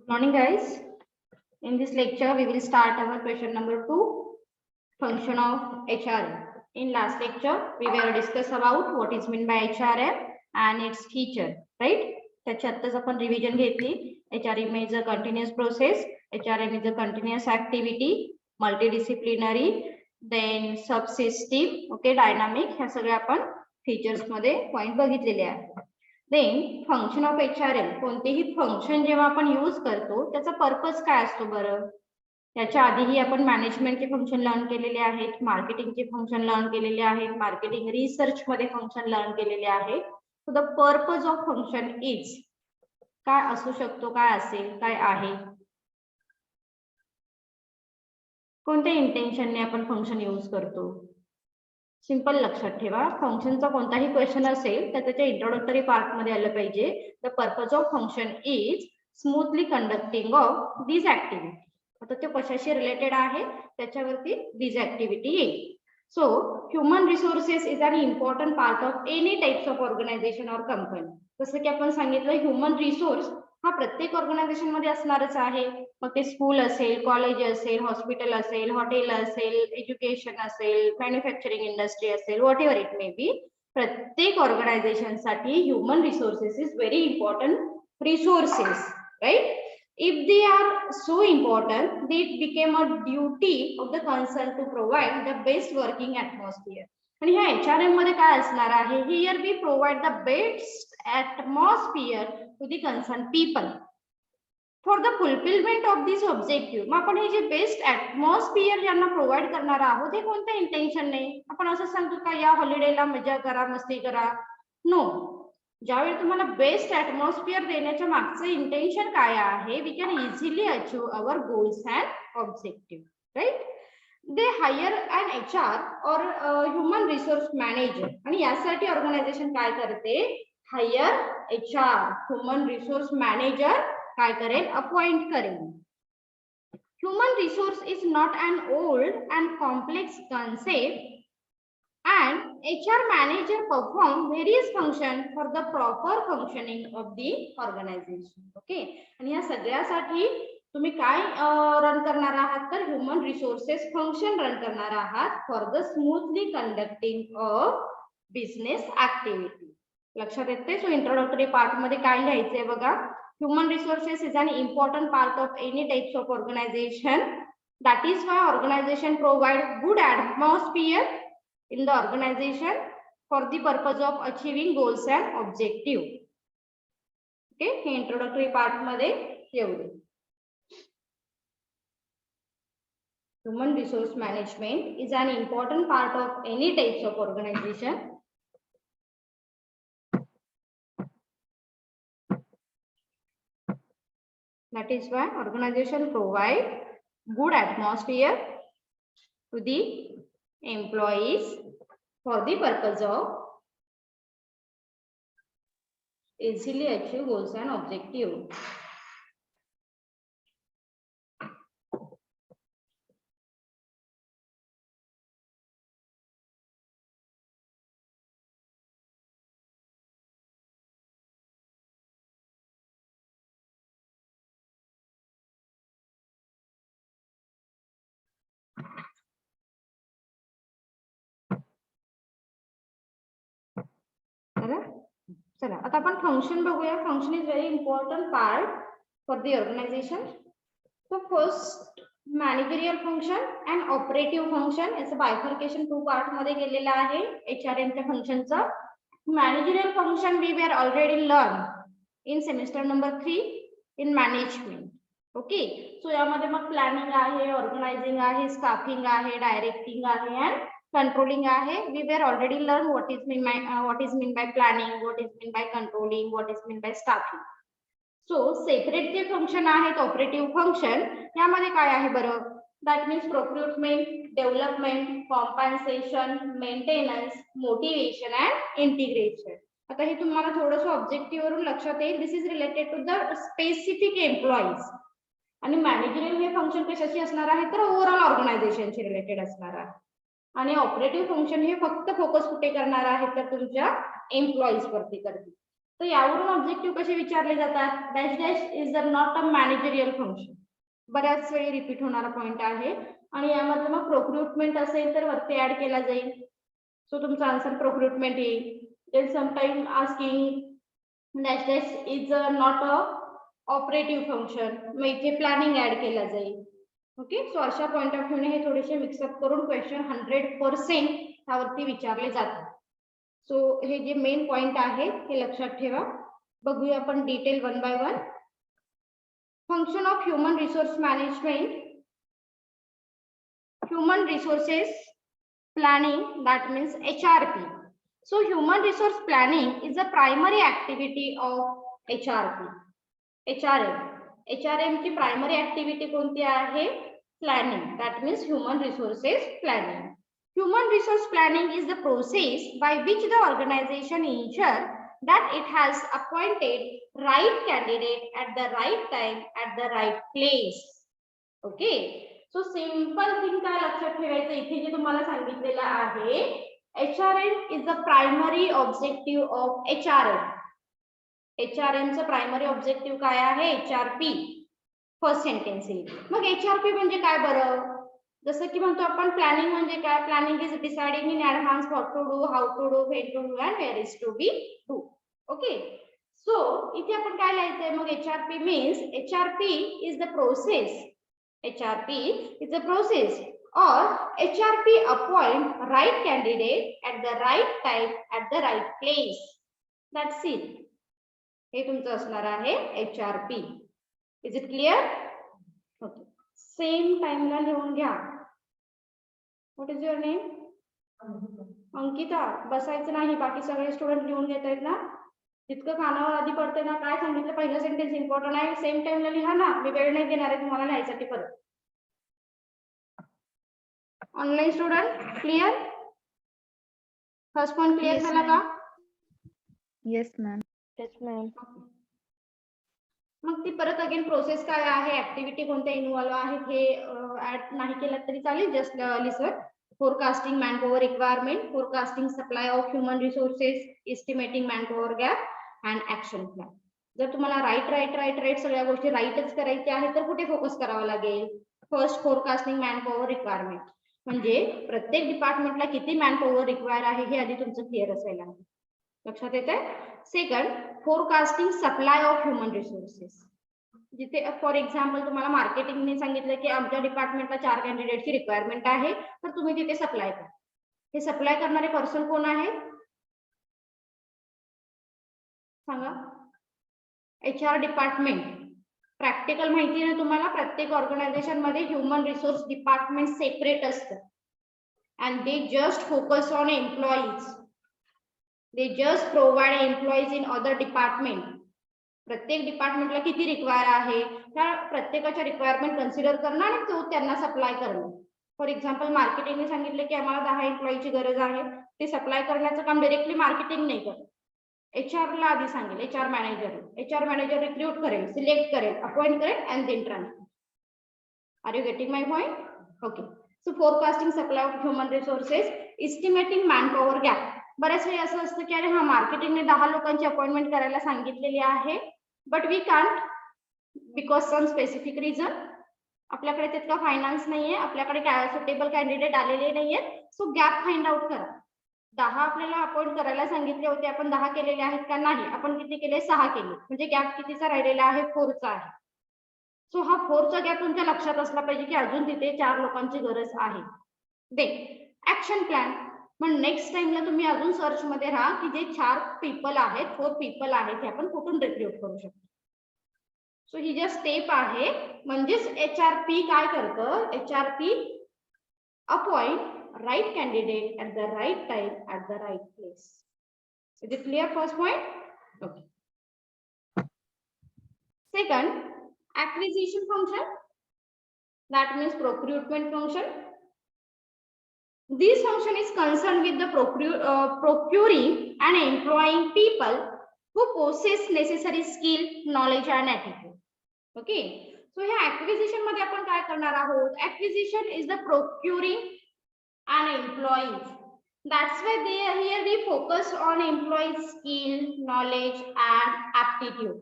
Morning guys. In this lecture we will start our question number 2, function of HRM. In last lecture we were discuss about what is meant by HRM and its feature, right? त्याच्यातच आपण revision घेतली. HRM is a continuous process, HRM is a continuous activity, multidisciplinary, then subsystem, okay, dynamic, ह्या सगळ्या आपण features मध्ये point बघितलेले आहेत. Then function of HRM, कोणतेही फंक्शन जेव्हा आपण यूज करतो त्याचा पर्पज काय असतो बरं? त्याच्या आधीही आपण मॅनेजमेंटचे फंक्शन लर्न केलेले आहेत, मार्केटिंगचे फंक्शन लर्न केलेले आहेत, मार्केटिंग रिसर्च मध्ये फंक्शन लर्न केलेले आहेत. So the purpose of function is काय असू शकतो, काय असेल, काय आहे? कोणत्या इंटेन्शनने आपण फंक्शन यूज करतो? सिंपल लक्षात ठेवा, फंक्शनचा कोणताही क्वेश्चन असेल तर त्याच्या इंट्रोडक्टरी पार्ट मध्ये आलं पाहिजे. The purpose of function is smoothly conducting of this activity. आता ते कशाशी रिलेटेड आहे त्याच्यावरती दिस ऍक्टिव्हिटी येईल. So human resources is an important part of any types of organisation और कंपनी. जसं की आपण सांगितलं, ह्युमन रिसोर्स हा प्रत्येक ऑर्गनायझेशन मध्ये असणारच आहे. मग ते स्कूल असेल, कॉलेज असेल, हॉस्पिटल असेल, हॉटेल असेल, एज्युकेशन असेल, मॅन्युफॅक्चरिंग इंडस्ट्री असेल, whatever it may be, प्रत्येक ऑर्गनायझेशन साठी human resources is very important resources, right? If they are so important, it became a duty of the concern to provide the best working atmosphere. आणि ह्या HRM मध्ये काय असणार आहे? Here we provide the best atmosphere to the concerned people for the fulfillment of this objective. मग आपण हे जे बेस्ट ऍटमॉस्फिअर ज्यांना प्रोव्हाइड करणार आहोत हे कोणत्या इंटेन्शनने? आपण असं सांगतो का या हॉलिडेला मजा करा, मस्ती करा? नो. ज्यावेळी तुम्हाला बेस्ट ऍटमॉस्फिअर देण्याच्या मागचं इंटेन्शन काय आहे? We can easily achieve our goals and objective, right? They hire an HR और ह्युमन रिसोर्स मॅनेजर. आणि यासाठी ऑर्गनायझेशन काय करते? Hire HR, human resource manager काय करेल? अपॉइंट करेल. Human resource is not an old and complex concept and HR manager perform various function for the proper functioning of the organization. Okay, आणि या सगळ्यासाठी तुम्ही काय रन करणार आहात? तर ह्युमन रिसोर्सेस फंक्शन रन करणार आहात for the smoothly conducting of business activity. लक्षात येते? सो इंट्रोडक्टरी पार्ट मध्ये काय लिहायचंय बघा. Human resources is an important part of any types of organisation. That is why organisation provide good atmosphere in the organization for the purpose of achieving goals and objective. Okay, हे introductory part मध्ये एवढे. Human resource management is an important part of any types of organization. That is why organization provide good atmosphere to the employees for the purpose of easily achieve goals and objective. चला आता आपण function बघूया. Function is very important part for the organization. So first managerial function and operative function याचं bifurcation 2 part मध्ये केलेलं आहे HRM च्या फंक्शनचं. Managerial function we were already learn in semester number 3 in management. Okay, so यामध्ये मग planning आहे, organising आहे, स्टाफिंग आहे, डायरेक्टिंग आहे अँड controlling आहे. We were already learn what is mean by planning, what is mean by controlling, what is mean by staffing. So separate जे function आहेत operative function यामध्ये काय आहे बरं? That means procurement, development, compensation, maintenance, motivation and integration. आता हे तुम्हाला थोडंसं ऑब्जेक्टिव्ह वरून लक्षात येईल. This is related to the specific employees. आणि मॅनेजरियल हे फंक्शन कशाशी असणार आहे? तर ओव्हरऑल ऑर्गनायझेशनशी रिलेटेड असणार आहे. आणि ऑपरेटिव्ह फंक्शन हे फक्त फोकस कुठे करणार आहे? तर तुमच्या एम्प्लॉईज वरती करतील. तर यावरून ऑब्जेक्टिव्ह कसे विचारले जातात? Dash dash is not a managerial function. बऱ्याच वेळी रिपीट होणारा पॉइंट आहे आणि यामधलं मग प्रोक्रुटमेंट असेल तर वरती ऍड केला जाईल. सो तुमचा आन्सर प्रोक्रुटमेंट येईल. Then sometime asking dash dash is not a operative function, मग इथे प्लॅनिंग ऍड केला जाईल. ओके, सो अशा पॉइंट ऑफ व्ह्यूने हे थोडेसे मिक्सअप करून क्वेश्चन 100% त्यावरती विचारले जातात. सो हे जे मेन पॉइंट आहे हे लक्षात ठेवा. बघूया आपण detail one by one. Function of human resource management, human resources planning, that means HRP. So human resource planning is a primary activity of HRP. HRM ची प्रायमरी ऍक्टिव्हिटी कोणती आहे? Planning, that means human resources planning. Human resource planning is the process by which the organization ensure that it has appointed right candidate at the right time at the right place. Okay. So simple thing काय लक्षात ठेवायचं, इथे जे तुम्हाला सांगितलेलं आहे, HRM is the primary objective of HRM. HRM चं primary objective काय आहे? HRP. फर्स्ट सेंटेन्स येईल. मग HRP म्हणजे काय बरं? जसं की म्हणतो आपण प्लॅनिंग म्हणजे काय? Planning is deciding in advance what to do, how to do, when to do and where is to be do. Okay, so इथे आपण काय लिहायचंय मग? HRP means HRP is the process. HRP is a process or HRP appoint right candidate at the right time at the right place. That's it. हे तुमचं असणार आहे HRP. Is it clear? Okay. Same टाइमला लिहून घ्या. What is your name? Ankita. बसायचं नाही, बाकी सगळे स्टुडंट लिहून घेत आहेत ना. जितकं कानावर आधी पडते ना, काय सांगितलं पहिलं सेंटेन्स इम्पॉर्टंट आहे, सेम टाइमला लिहा ना. मी वेळ नाही देणार आहे तुम्हाला लिहायसाठी परत. Online student clear? First point clear झाला का? Yes ma'am. मग ती परत अगेन प्रोसेस काय आहे, ऍक्टिव्हिटी कोणत्या इन्व्हॉल्व आहेत हे ऍड नाही केलं तरी चालेल. Just listen. Forecasting manpower requirement, forecasting supply of human resources, estimating manpower gap and action plan. जर तुम्हाला राईट सगळ्या गोष्टी राईटच करायच्या आहेत तर कुठे फोकस करावं लागेल? फर्स्ट फोरकास्टिंग मॅनपॉवर रिक्वायरमेंट, म्हणजे प्रत्येक डिपार्टमेंटला किती मॅनपॉवर रिक्वायर आहे हे आधी तुमचं क्लिअर असायला हवं. लक्षात येत आहे? Second, forecasting supply of human resources. जिथे फॉर एक्झाम्पल तुम्हाला मार्केटिंगने सांगितलं की आमच्या डिपार्टमेंटला 4 कॅन्डिडेटची रिक्वायरमेंट आहे, तर तुम्ही तिथे सप्लाय करा. हे सप्लाय करणारे पर्सन कोण आहे सांगा? HR department. प्रॅक्टिकल माहिती आहे तुम्हाला, प्रत्येक ऑर्गनायझेशन मध्ये ह्युमन रिसोर्स डिपार्टमेंट सेपरेट असतं and they just focus on employees. They just provide employees in other department. प्रत्येक डिपार्टमेंटला किती रिक्वायर आहे त्या प्रत्येकाच्या रिक्वायरमेंट कन्सिडर करणं आणि तो त्यांना सप्लाय करणं. फॉर एक्झाम्पल मार्केटिंगने सांगितलं की आम्हाला 10 एम्प्लॉईची गरज आहे, ते सप्लाय करण्याचं काम डायरेक्टली मार्केटिंग नाही करत. HR ला आधी सांगेल, HR मॅनेजर रिक्रूट करेल, सिलेक्ट करेल, अपॉइंट करेल and then transfer. Are you getting my point? Okay. So forecasting supply of human resources, estimating manpower gap. बऱ्याच वेळी असं असतं की अरे हा मार्केटिंगने 10 लोकांची अपॉइंटमेंट करायला सांगितलेली आहे, but we can't because some specific reason. आपल्याकडे तितका फायनान्स नाहीये, आपल्याकडे सुटेबल कॅन्डिडेट आलेले नाहीयेत. सो गॅप फाइंड आउट करा. 10 आपल्याला अपॉइंट करायला सांगितले होते, आपण 10 केलेले आहेत का? नाही. आपण किती केले? 6 केले. म्हणजे गॅप कितीचा राहिलेला आहे? 4चा आहे. सो हा 4चा गॅप तुमच्या लक्षात असला पाहिजे की अजून तिथे 4 लोकांची गरज आहे. Then action plan. मग नेक्स्ट टाइमला तुम्ही अजून सर्च मध्ये राहा की जे 4 पीपल आहेत, 4 पीपल आहेत, हे आपण कुठून रिक्रूट करू शकतो. सो ही जे स्टेप आहे म्हणजेच HRP काय करतं? HRP appoint right candidate at the right time at the right place. Is it clear? First point. Okay. Second, acquisition function, that means procurement function. This function is concerned with the procuring and employing people who possess necessary skill, knowledge and attitude. Okay. So here acquisition मध्ये आपण काय करणार आहोत? Acquisition is the procuring and employees. That's why here we focus on employees skill, knowledge and aptitude.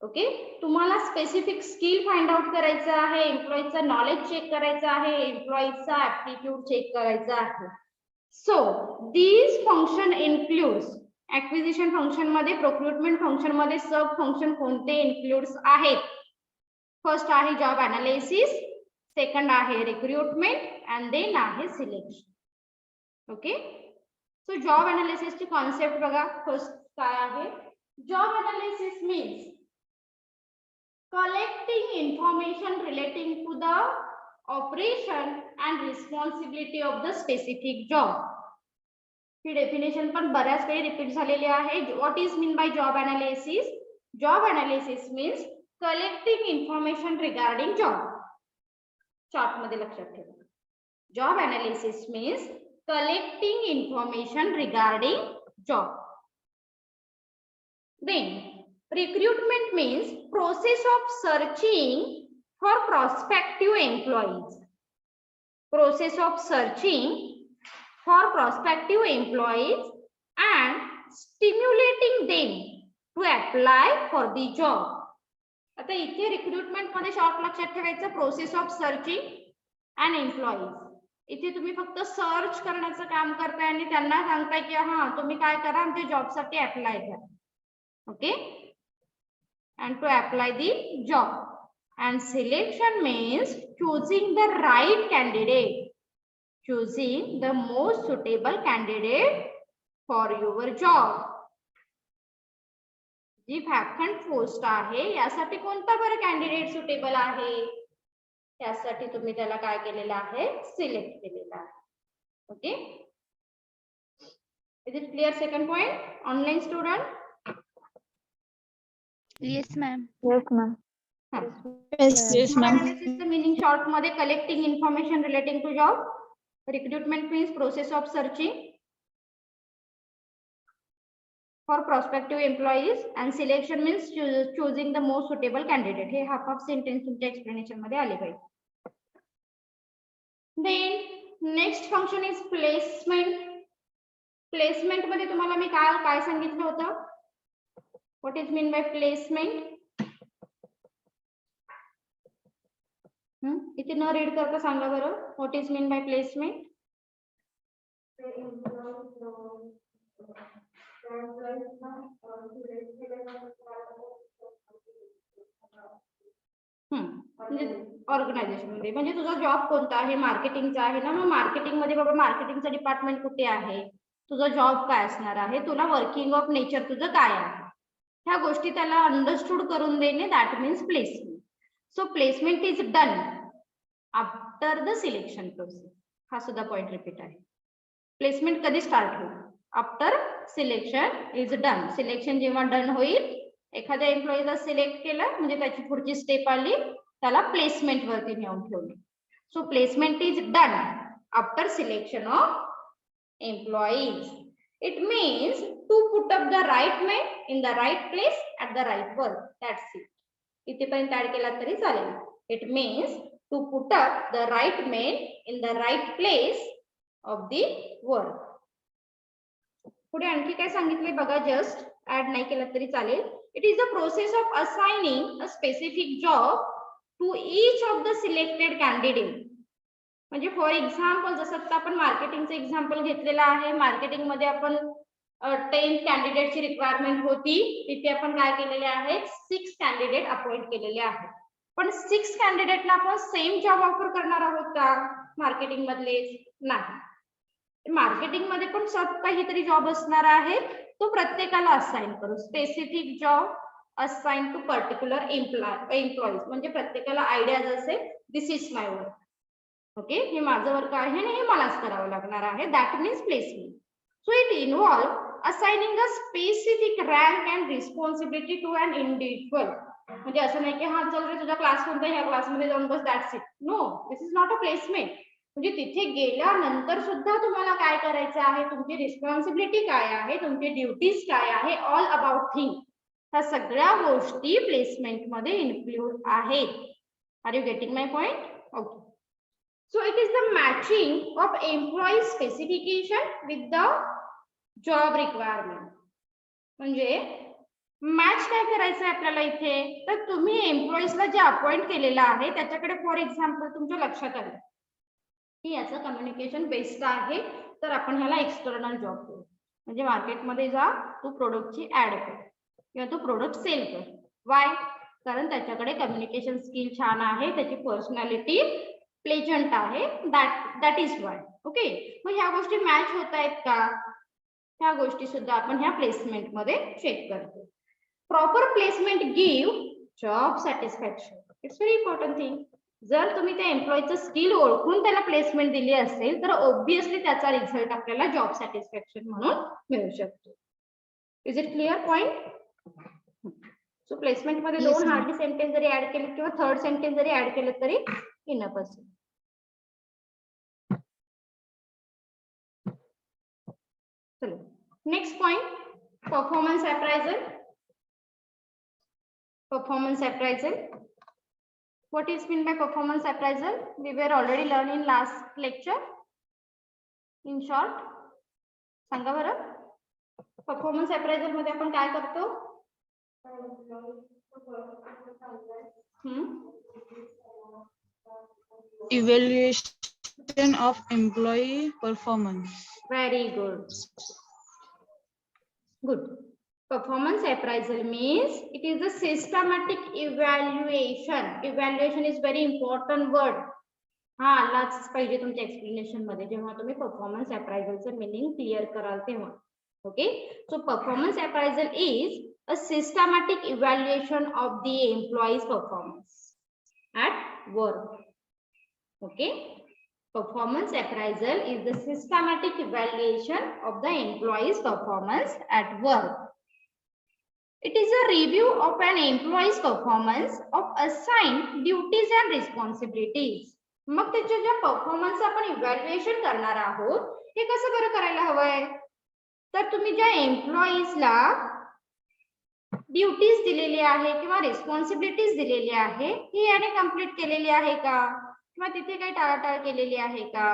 Okay, तुम्हाला specific skill find out करायचं आहे, एम्प्लॉईचा knowledge check करायचं आहे, एम्प्लॉईचा ऍप्टिट्यूड चेक करायचा आहे. So these function includes acquisition function मध्ये, प्रोक्रुटमेंट function मध्ये सब function कोणते इन्क्लूड्स आहेत? फर्स्ट आहे जॉब अनालिसिस, सेकंड आहे रिक्रुटमेंट अँड देन आहे selection. Okay, so job analysis ची कॉन्सेप्ट बघा. फर्स्ट काय आहे? Job analysis means collecting information relating to the operation and responsibility of the specific job. He definition पण बऱ्याच वेळी रिपीट झालेली आहे. What is mean by job analysis? Job analysis means collecting information regarding job. Chart मध्ये लक्षात ठेवा. Job analysis means collecting information regarding job. Then recruitment means process of searching for prospective employees. Process of searching for prospective employees and stimulating them to apply for the job. आता इथे recruitment मध्ये short लक्षात ठेवायचं, process of searching and employees. इथे तुम्ही फक्त search करण्याचं काम करताय आणि त्यांना सांगताय की हा तुम्ही काय करा, आमच्या जॉबसाठी अप्लाय करा. Okay, and to apply the job. And selection means choosing the right candidate, choosing the most suitable candidate for your job. G vacant post आहे यासाठी कोणता बरं कॅन्डिडेट सुटेबल आहे, त्यासाठी तुम्ही त्याला काय केलेलं आहे? सिलेक्ट केलेलं आहे. Okay, is it clear? Second point, online student. Yes, ma'am. Yes, ma'am. Yes, ma'am. Analysis the meaning short मध्ये collecting information relating to job. Recruitment means process of searching for prospective employees and selection means choosing the most suitable candidate. हे half of sentence तुमच्या explanation मध्ये आले पाहिजे. Then next function is placement. Placement मध्ये तुम्हाला मी काय सांगितलं होतं? What is mean by placement? इथे न रीड करता सांगा बरं. What is mean by placement? Organisation मध्ये म्हणजे तुझा जॉब कोणता आहे? मार्केटिंगचा आहे ना, मग मार्केटिंग मध्ये बाबा मार्केटिंगचा डिपार्टमेंट कुठे आहे, तुझा जॉब काय असणार आहे, तुला वर्किंग ऑफ नेचर तुझं काय आहे, ह्या गोष्टी त्याला अंडरस्टूड करून देणे, that means placement. So placement is done after the selection process. हा सुद्धा पॉइंट रिपीट आहे. प्लेसमेंट कधी स्टार्ट होईल? After selection is done. Selection जेव्हा डन होईल, एखाद्या एम्प्लॉईला सिलेक्ट केलं म्हणजे त्याची पुढची स्टेप आली, त्याला प्लेसमेंट वरती नेऊन ठेवले. So placement is done after selection of employees. It means to put up the right man in the right place at the right work. That's it. इथे पण ऍड केला तरी चालेल. It means to put up the right man in the right place of the work. पुढे आणखी काय सांगितले बघा, जस्ट ऍड नाही केला तरी चालेल. It is the process of assigning a specific job to each of the selected candidate. म्हणजे फॉर एक्झाम्पल जसं आता आपण मार्केटिंगचं एक्झाम्पल घेतलेलं आहे. मार्केटिंग मध्ये आपण 10 कॅन्डिडेटची रिक्वायरमेंट होती, तिथे आपण काय केलेले आहे? 6 कॅन्डिडेट अपॉइंट केलेले आहेत. पण 6 कॅन्डिडेटला आपण सेम जॉब ऑफर करणार आहोत का मार्केटिंग मधले? नाही. मार्केटिंग मध्ये पण सब काहीतरी जॉब असणार आहे, तो प्रत्येकाला असाइन करू. Specific job assign to particular employees, म्हणजे प्रत्येकाला आयडिया असेल this is my work. Okay, हे माझं वर्क आहे आणि हे मलाच करावं लागणार आहे. That means placement. So it involve assigning a specific rank and responsibility to an individual. म्हणजे असं नाही की हा चल रे तुझा क्लास कोणता, ह्या क्लासमध्ये जाऊन बस, that's it. No, this is not a placement. म्हणजे तिथे गेल्यानंतर सुद्धा तुम्हाला काय करायचं आहे, तुमची रिस्पॉन्सिबिलिटी काय आहे, तुमची ड्युटीज काय आहे, ऑल अबाउट थिंग, ह्या सगळ्या गोष्टी प्लेसमेंट मध्ये इन्क्लूड आहेत. Are you getting my point? Okay. So it is the matching of employee specification with the job requirement. म्हणजे मॅच काय करायचं आहे आपल्याला इथे, तर तुम्ही एम्प्लॉईजला जे अपॉइंट केलेलं आहे त्याच्याकडे फॉर एक्झाम्पल तुमच्या लक्षात आलं की याचं कम्युनिकेशन बेस्ट आहे, तर आपण ह्याला एक्सटर्नल जॉब करू. म्हणजे मार्केटमध्ये जा, तू प्रोडक्टची ऍड कर किंवा तू प्रोडक्ट सेल कर. वाय? कारण त्याच्याकडे कम्युनिकेशन स्किल छान आहे, त्याची पर्सनॅलिटी प्लेजंट आहे, दॅट इज वाय. ओके, मग ह्या गोष्टी मॅच होत आहेत का, ह्या गोष्टी सुद्धा आपण ह्या प्लेसमेंट मध्ये चेक करतो. Proper placement give job satisfaction. It's very important thing. जर तुम्ही त्या एम्प्लॉईचं स्किल ओळखून त्याला प्लेसमेंट दिली असेल तर ऑब्विसली त्याचा रिझल्ट आपल्याला जॉब सॅटिस्फॅक्शन म्हणून मिळू शकतो. Is it clear point? So placement मध्ये Yes, दोन ma'am. हार्डली सेंटेन्स जरी ऍड केले किंवा थर्ड सेंटेन्स जरी ऍड केले तरी इनफ असेल. चलो next point, performance appraisal. Performance appraisal. What is mean by performance appraisal? We were already learning last lecture. In short, सांगा बरं. Performance appraisal मध्ये आपण काय करतो? Evaluation of employee performance. Very good. Good. Performance appraisal means it is a systematic evaluation. Evaluation is very important word. हा आलाच पाहिजे तुमच्या एक्सप्लेनेशन मध्ये जेव्हा तुम्ही परफॉर्मन्स अप्रायझलचं मीनिंग क्लिअर कराल तेव्हा. Okay, so performance appraisal is a systematic evaluation of the employees performance at work. Okay, performance appraisal is the systematic evaluation of the employee's performance at work. It is a review of an employee's performance of assigned duties and responsibilities. मग त्याच्या ज्या performance आपण evaluation करणार आहोत हे कसं बरं करायला हवंय, तर तुम्ही ज्या एम्प्लॉईजला ड्युटीज दिलेली आहे किंवा रिस्पॉन्सिबिलिटीज दिलेली आहे ही याने कंप्लीट केलेली आहे का, किंवा तिथे काही टाळाटाळ केलेली आहे का,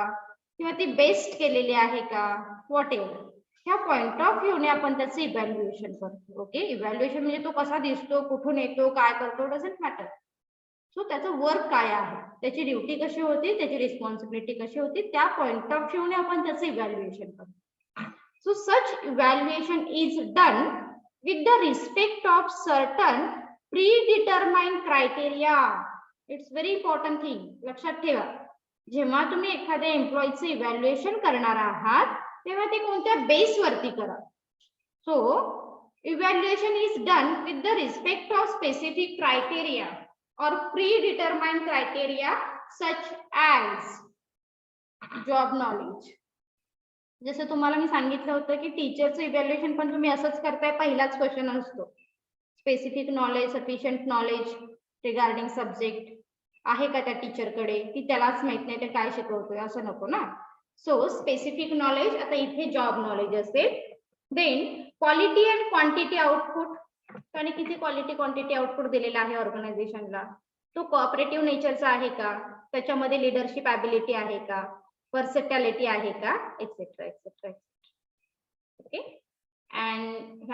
किंवा ती बेस्ट केलेली आहे का, व्हॉट एव्हर, ह्या पॉइंट ऑफ व्ह्यूने आपण त्याचं इव्हॅल्युएशन करतो. ओके, इव्हॅल्युएशन म्हणजे तो कसा दिसतो, कुठून येतो, काय करतो, डझंट मॅटर. सो त्याचं वर्क काय आहे, त्याची ड्युटी कशी होती, त्याची रिस्पॉन्सिबिलिटी कशी होती, त्या पॉइंट ऑफ व्ह्यूने आपण त्याचं इव्हॅल्युएशन करतो. So such evaluation is done with the respect of certain predetermined criteria. It's very important thing. लक्षात ठेवा, जेव्हा तुम्ही एखाद्या एम्प्लॉईचं इव्हॅल्युएशन करणार आहात तेव्हा ते कोणत्या बेस वरती करा. So evaluation is done with the respect of specific criteria और predetermined criteria such as job knowledge. जसं तुम्हाला मी सांगितलं होतं की टीचरचं इव्हॅल्युएशन पण तुम्ही असंच करताय, पहिलाच क्वेश्चन असतो specific knowledge, sufficient knowledge regarding subject आहे का त्या टीचरकडे, ती त्यालाच माहित नाही ते काय शिकवतोय असं नको ना. सो स्पेसिफिक नॉलेज, आता इथे जॉब नॉलेज असेल. Then quality and quantity output, त्याने किती क्वालिटी क्वांटिटी आउटपुट दिलेला आहे ऑर्गनायझेशनला, तो कोऑपरेटिव्ह नेचरचा आहे का, त्याच्यामध्ये लिडरशिप ॲबिलिटी आहे का, वर्सॅटिलिटी आहे का, एक्सेट्रा एक्सेट्रा. ओके, अँड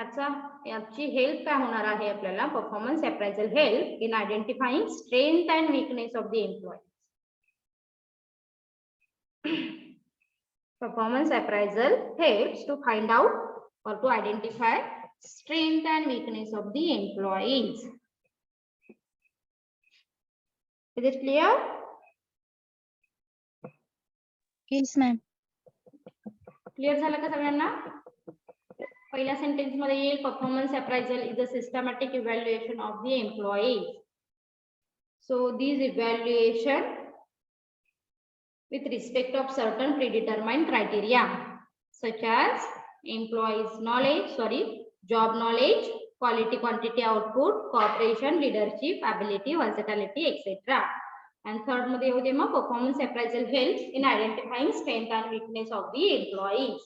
याची हेल्प काय होणार आहे आपल्याला, performance appraisal help in identifying strength and weakness of the employee. Performance appraisal helps to find out or to identify strength and weakness of the employees. Is it clear? Yes, ma'am. Clear झालं का सगळ्यांना? पहिल्या sentence मध्ये येईल performance appraisal is a systematic evaluation of the employees. So these evaluation with respect of certain predetermined criteria such as employees job knowledge, quality quantity output, cooperation, leadership ability, versatility, etc. And third मध्ये येऊ दे मग performance appraisal helps in identifying strength and weakness of the employees.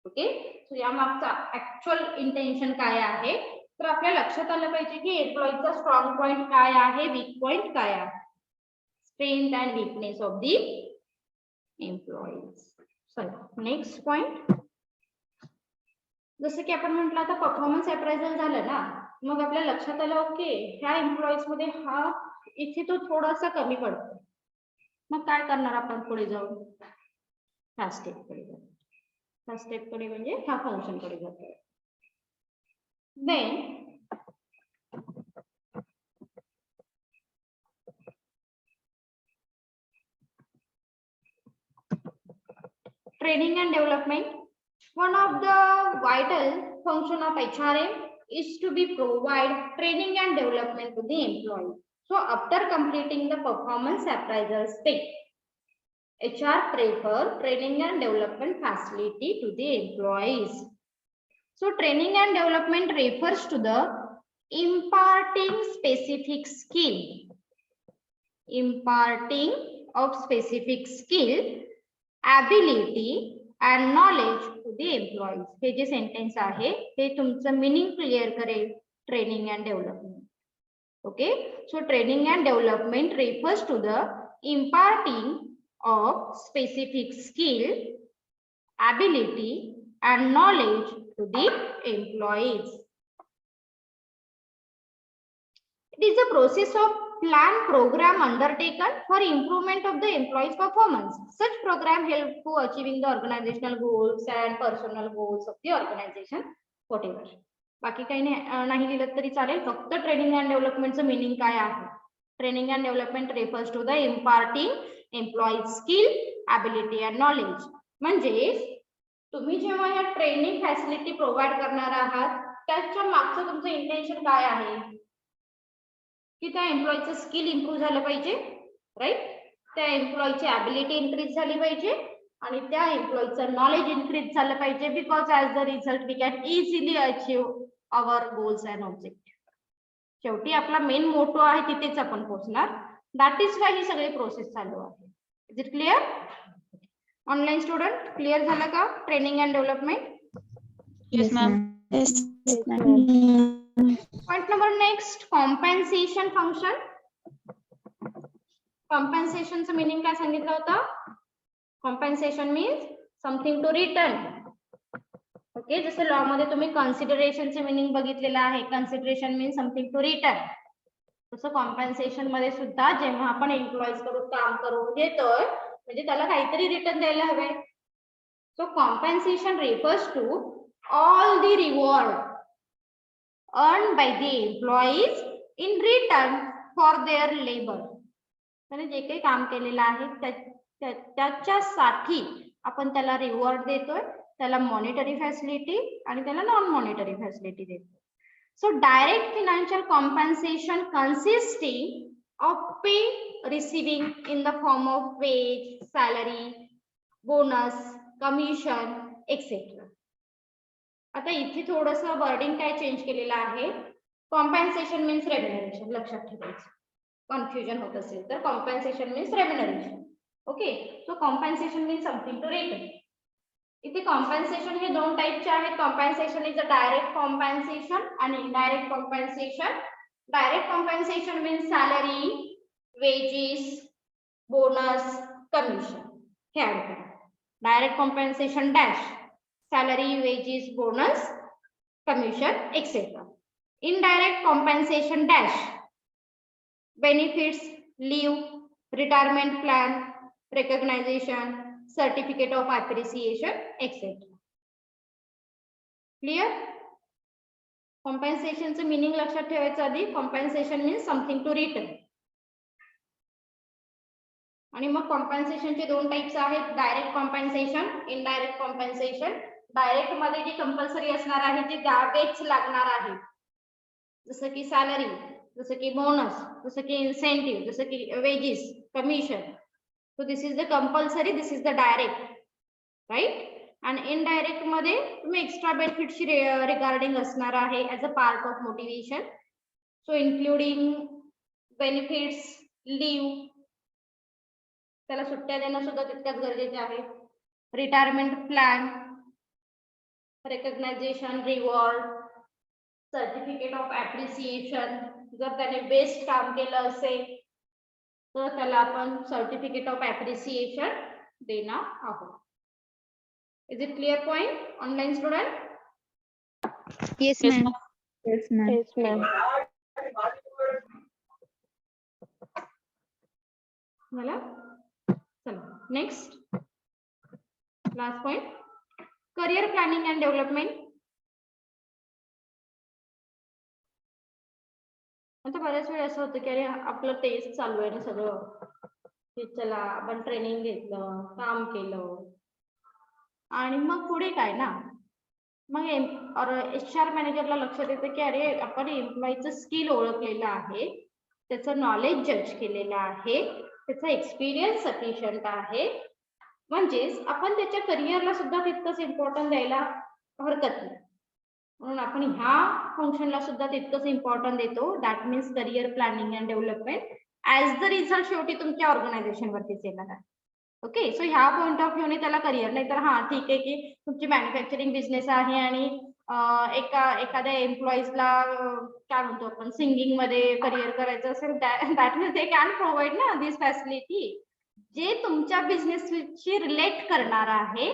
Okay, so या मागचा actual intention काय आहे, तर आपल्या लक्षात आलं पाहिजे की एम्प्लॉईचा स्ट्रॉंग पॉइंट काय आहे, वीक पॉइंट काय आहे, strength and weakness of the employees. चला नेक्स्ट पॉइंट. जसं की आपण म्हटलं आता परफॉर्मन्स अप्रायझल झालं ना, मग आपल्या लक्षात आलं ओके ह्या एम्प्लॉईज मध्ये हा इथे तो थोडासा कमी पडतो. मग काय करणार आपण पुढे जाऊन? ह्या स्टेपकडे जाऊ. ह्या स्टेपकडे म्हणजे ह्या फंक्शनकडे जातो. Then training and development. One of the vital function of HRM is to be provide training and development to the employee. So after completing the performance appraisal step, HR prefer training and development facility to the employees. So training and development refers to the imparting specific skill, imparting of specific skill, ability and knowledge to the employees. हे जे sentence आहे हे तुमचं meaning clear करेल. Training and development. Okay, so training and development refers to the imparting of specific skill, ability and knowledge to the employees. It is a process of plan program undertaken for improvement of the employees performance. Such program help to achieving the organizational goals and personal goals of the organization, whatever. बाकी काही नाही लिहिलं तरी चालेल. फक्त training and डेव्हलपमेंटचं meaning काय आहे? Training and development refers to the imparting employees skill, ability and knowledge. म्हणजे तुम्ही जेव्हा या ट्रेनिंग फॅसिलिटी प्रोव्हाइड करणार आहात त्याच्या मागचं तुमचं इंटेन्शन काय आहे? की त्या एम्प्लॉईचं स्किल इम्प्रूव्ह झालं पाहिजे, राईट? त्या एम्प्लॉईची ॲबिलिटी इन्क्रीज झाली पाहिजे आणि त्या एम्प्लॉईचं नॉलेज इन्क्रीज झालं पाहिजे. Because as the result we can easily achieve our goals and objective. शेवटी आपला मेन मोटो आहे तिथेच आपण पोहोचणार. दॅट इज वाय ही सगळी प्रोसेस चालू आहे. Is it clear? Online student clear झालं का training and development? Yes, ma'am. Point number next, compensation function. Compensation चं meaning काय सांगितलं होतं? Compensation means something to return. Okay, जसं लॉ मध्ये तुम्ही कन्सिडरेशन चे meaning बघितलेलं आहे. Consideration means something to return. तसं कॉम्पेन्सेशन मध्ये सुद्धा जेव्हा आपण एम्प्लॉईज कडून काम करून घेतोय म्हणजे त्याला काहीतरी रिटर्न द्यायला हवे. So compensation refers to all the reward earned by the employees in return for their labor. त्याने जे काही काम केलेलं आहे त्याच्यासाठी आपण त्याला रिवॉर्ड देतोय, त्याला मॉनिटरी फॅसिलिटी आणि त्याला नॉन मॉनिटरी फॅसिलिटी देतोय. So direct financial compensation consisting of pay receiving in the form of wage, salary, bonus, commission, etc. आता इथे थोडस वर्डिंग काय चेंज केलेलं आहे. Compensation means remuneration. लक्षात ठेवायचं, कन्फ्युजन होत असेल तर. Compensation means remuneration. Okay, so compensation means something to return. इथे कॉम्पेन्सेशन हे दोन टाईपचे आहेत. Compensation is a direct compensation आणि indirect compensation. Direct compensation means salary, wages, bonus, commission हे ऍड करा. Direct compensation dash salary, wages, bonus, commission, etc. Indirect compensation dash benefits, leave, retirement plan, recognition, certificate of appreciation, etc. Clear? Compensation चं meaning लक्षात ठेवायचं आधी. Compensation means something to return. आणि मग कॉम्पेन्सेशनचे दोन types आहेत. Direct compensation, indirect compensation. Direct मध्ये जी compulsory असणार आहे जी द्यावेच लागणार आहे, जसं की सॅलरी, जसं की बोनस, जसं की इन्सेंटिव्ह, जसं की wages, commission. So this is the compulsory, this is the direct, right? आणि इनडायरेक्ट मध्ये तुम्ही एक्स्ट्रा बेनिफिटची रिगार्डिंग असणार आहे as a part of motivation. So including benefits, leave, त्याला सुट्ट्या देणं सुद्धा तितक्याच गरजेचे आहे. Retirement plan, recognition, reward, certificate of appreciation. जर त्याने बेस्ट काम केलं असेल तर त्याला आपण सर्टिफिकेट ऑफ ऍप्रिसिएशन देणार आहोत. Is it clear point online student? Yes, Yes, ma'am. ma'am. Yes, ma'am. Yes, ma'am. झालं? चला next last point, career planning and development. आता बऱ्याच वेळ असं होतं की अरे आपलं तेच चालू आहे ना सगळं, की चला आपण ट्रेनिंग घेतलं, काम केलं आणि मग पुढे काय ना. मग HR मॅनेजरला लक्षात येतं की अरे आपण एम्प्लॉईचं स्किल ओळखलेलं आहे, त्याचं नॉलेज जज केलेलं आहे, त्याचा एक्सपिरियन्स सफिशियंट आहे, म्हणजेच आपण त्याच्या करिअरला सुद्धा तितकंच इम्पॉर्टन्ट द्यायला हरकत नाही. म्हणून आपण ह्या फंक्शनला सुद्धा तितकंच इम्पॉर्टन्ट देतो. That means career planning and development as the result शेवटी तुमच्या ऑर्गनायझेशन वरतीच येणार आहे. ओके, सो ह्या पॉइंट ऑफ व्ह्यूने त्याला करिअर, नाही तर हा ठीक आहे की तुमची मॅन्युफॅक्चरिंग बिझनेस आहे आणि एखाद्या एम्प्लॉईजला काय म्हणतो आपण सिंगिंग मध्ये करिअर करायचं असेल, that means they can provide ना दिस फॅसिलिटी. जे तुमच्या बिझनेसशी रिलेट करणार आहे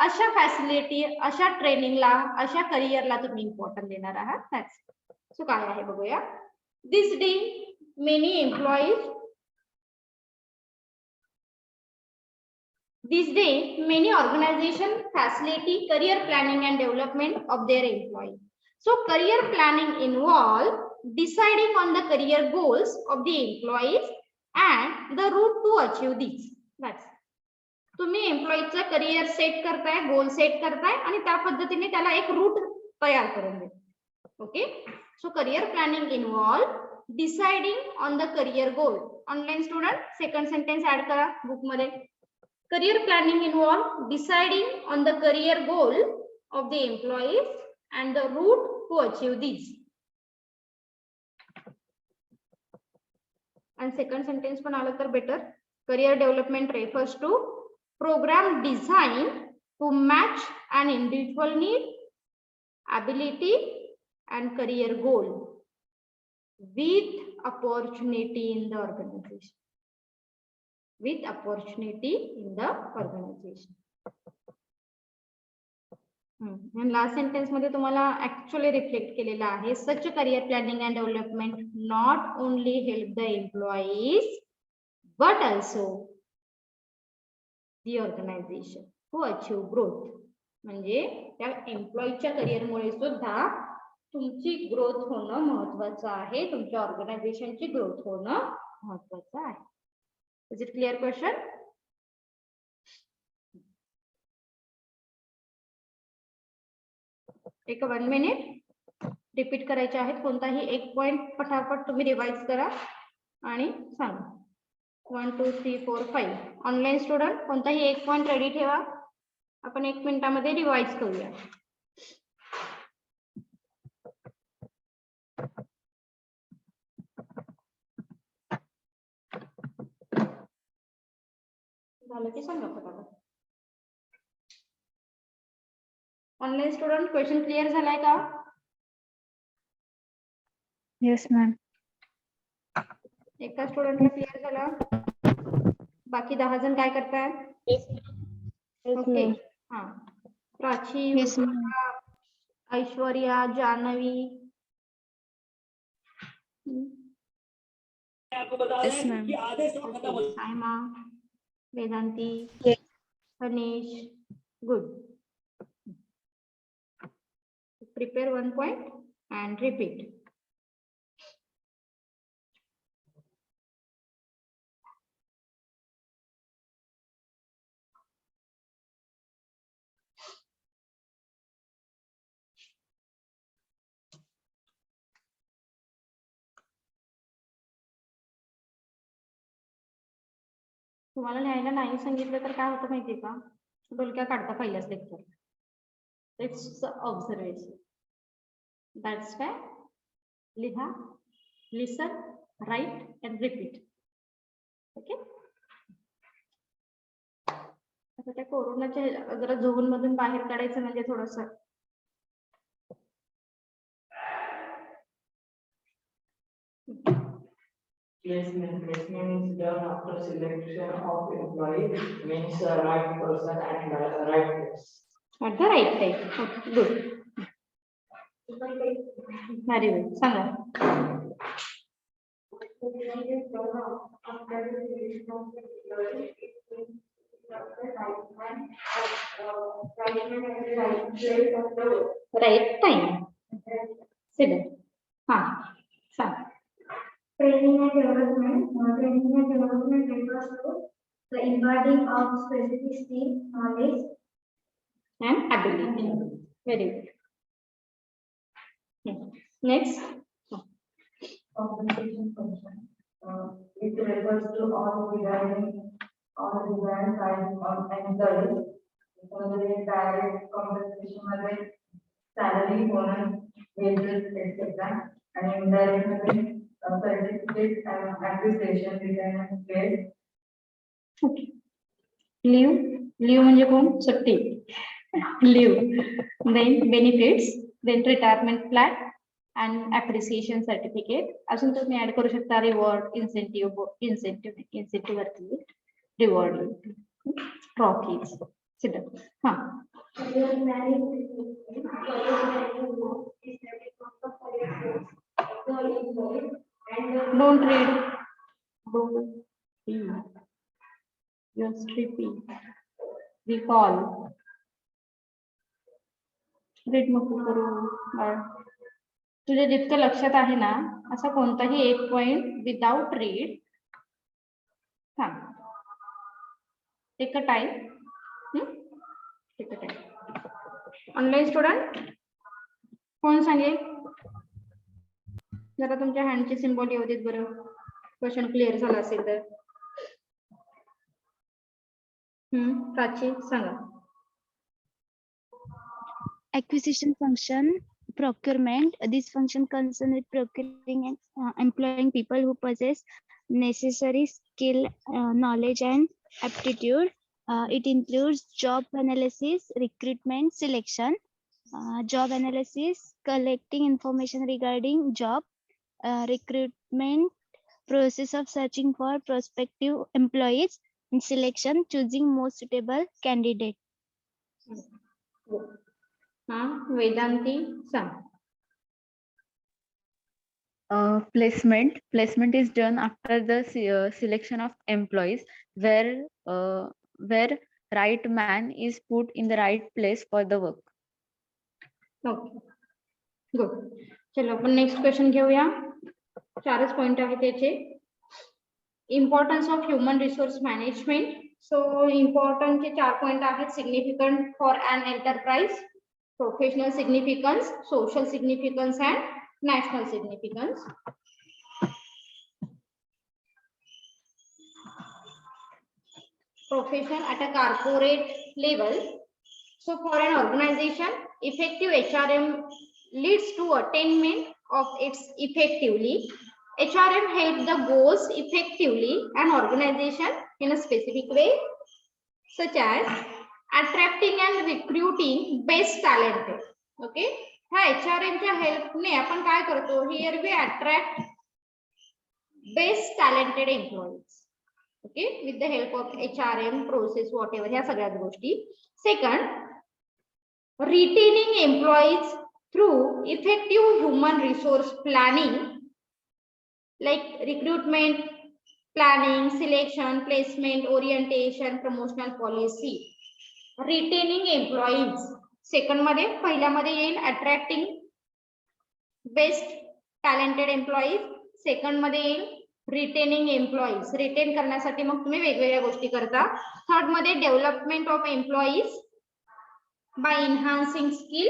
अशा फॅसिलिटी, अशा ट्रेनिंगला, अशा करिअरला तुम्ही इम्पॉर्टन्ट देणार आहात. सो काय आहे बघूया. This day many employees These days, many organizations facilitate career planning and development of their employees. So, career planning involves deciding on the career goals of the employees and the route to achieve these. That's तुम्ही एम्प्लॉईचं career set करताय, goal set करताय आणि त्या पद्धतीने त्याला एक route तयार करून देत. Okay, so career planning involve deciding on the career goal. Online student second sentence add करा बुक मध्ये. Career planning involves deciding on the career goal of the employees and the route to achieve these. And second sentence पण आलं तर better. Career development refers to program designed to match an individual need, ability and career goal with opportunity in the organization. With opportunity in the organization. And last sentence मध्ये तुम्हाला actually reflect केलेला आहे. Such a career planning and development not only help the employees but also the organization to achieve growth. म्हणजे त्या एम्प्लॉईच्या करिअरमुळे सुद्धा तुमची growth होणं महत्वाचं आहे, तुमच्या ऑर्गनायझेशनची ग्रोथ होणं महत्वाचं आहे. Is it clear question? एक 1 मिनिट रिपीट करायचे आहेत. कोणताही एक पॉइंट पटापट तुम्ही रिवाइज करा आणि सांगा. 1 2 3 4 5. ऑनलाईन स्टुडंट कोणताही एक पॉइंट रेडी ठेवा, आपण 1 मिनिटामध्ये रिवाइज करूया. झालं की सांगा फटाफट. ऑनलाईन स्टुडंट क्वेश्चन क्लिअर झालाय का? Yes, ma'am. एका स्टुडंटला क्लिअर झाला, बाकी 10 जण काय करताय? Yes, okay, ma'am. हा. Prachi, Yes, ma'am. Ujjwala, Aishwarya, Janhavi. Yes, ma'am. Saima, Vedanti, Yes. Hanish. Good. Prepare 1 point and repeat. तुम्हाला लिहायला नाही सांगितलं तर काय होतं माहितीये का? डोलक्या काढता पहिल्याच lecture. It's observation. That's why लिहा, लिसन, राईट अँड रिपीट. ओके, आता त्या कोरोनाच्या जरा झोन मधून बाहेर काढायचं म्हणजे थोडस Placement is done after selection of employee, means right person at right place. At the right time. Okay, good. Very good. सांगा. Right time. Sit. हा. सांग. Training and development refers to the imparting of specific skill, knowledge, And ability. Very good. Next. compensation function. It refers to all desired by employees. Direct compensation मध्ये salary, bonus, wages, etc. And indirect मध्ये certificate and appreciation, retirement pay. Leave म्हणजे कोण? सुट्टी. Leave. Then benefits. Then retirement plan. And appreciation certificate. अजून तुम्ही add करू शकता reward, incentive वरती रिवॉर्ड, ट्रॉफीज. हा. Don't read. Just repeat. Recall. Read नको करू. तुझ्या जितकं लक्षात आहे ना असा कोणताही एक पॉइंट विदाउट रीड हा take a time. Online student कोण सांगेल जरा तुमच्या हँडचे सिम्बॉल येऊ देत बरं. क्वेश्चन क्लिअर झाला असेल तर. प्राची सांगा. Acquisition function, procurement. This function concerns with procuring and employing people who possess necessary skill, knowledge, and aptitude. It includes job analysis, recruitment, selection. Job analysis, collecting information regarding job, recruitment, process of searching for prospective employees, and selection, choosing most suitable candidate. हा वेदांती सांग. Placement is done after the selection of employees where right man is put in the right place for the work. Okay good. चलो आपण next question घेऊया. 4च point आहे त्याचे. Importance of human resource management. So important चे 4 point आहेत. Significant for an enterprise, professional significance, social significance and national significance. Profession at a corporate level. So for an organization, effective HRM leads to attainment of its effectively. HRM help the goals effectively and organization in a specific way, such as attracting and recruiting best talented. Okay, ह्या HRM च्या हेल्पने आपण काय करतो? Here we attract best talented employees. Okay, with the help of HRM process, whatever ह्या सगळ्याच गोष्टी. Second, retaining employees through effective human resource planning, like recruitment planning, selection, placement, orientation, promotional policy. Retaining employees second मध्ये, पहिल्यामध्ये येईल attracting best talented employees, second मध्ये येईल retaining employees. Retain करण्यासाठी मग तुम्ही वेगवेगळ्या गोष्टी करता. थर्ड मध्ये development of employees by enhancing skill.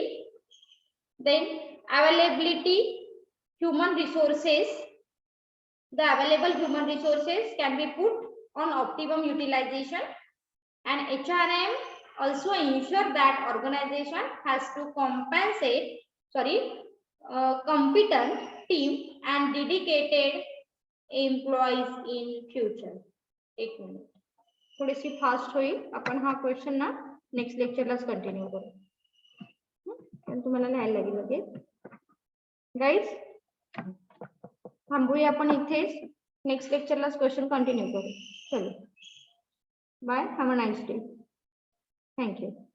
Then availability human resources. The available human resources can be put on optimum utilisation. And HRM also ensure that organization has to competent team and dedicated employees in future. एक minute, थोडीशी fast होईल. आपण हा question ना next लेक्चरलाच continue करू. पण तुम्हाला लिहायला लागेल लगेच. गाईज थांबूया आपण इथेच. नेक्स्ट लेक्चरला क्वेश्चन कंटिन्यू करू. चलो bye, have a nice day. Thank you.